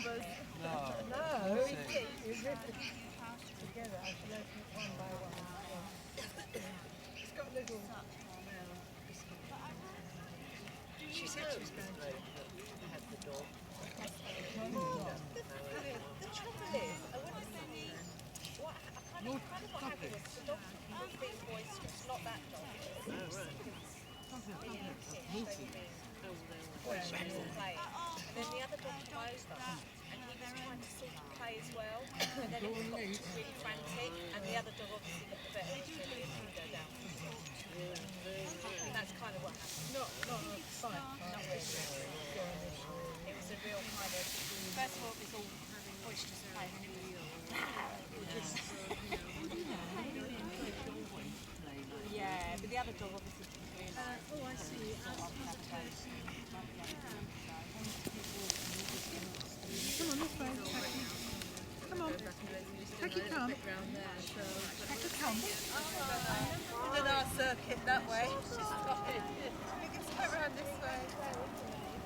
numbers. No. No, That's you it. see, you rip it together. I should open it one by one. It's got little. She said she was going to have the dog. The trouble is, I wouldn't say what I kind of what happened was the dog was being boisterous, not that dog. Oh, right. Boisterous and playing. And then the other dog came over, and he was trying to sort of play as well. And then it got really frantic, and the other dog obviously looked a bit silly and didn't go down. And that's kind of what happened. Not a fight. Not really. It was a real kind of. First of all, it's all boisterous play, and it was yeah, but the other dog obviously didn't realise. Oh, I see. Come on, this way, Taki. Come on. Taki, come. Taki, come. Did our circuit that way. You can go around this way.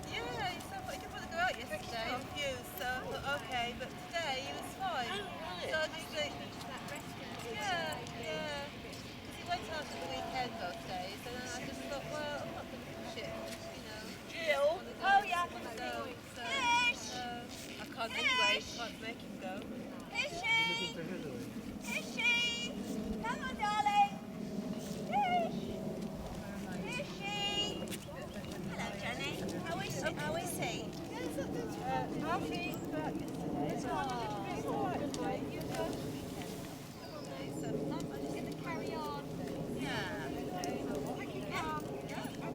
Yeah, he said he didn't want to go out yesterday. Confused, so I thought okay, but today he was fine. So I just think, yeah. Because he went out at the weekend those days, and then I just thought, well, I'm not going to push it, you know. Jill? Oh yeah. I can't anyway, can't make him go. Fishy! Fishy! Come on, darling! Fish! Fishy! Hello, Jenny. How is he? How is he? Alfie, about yesterday. Oh.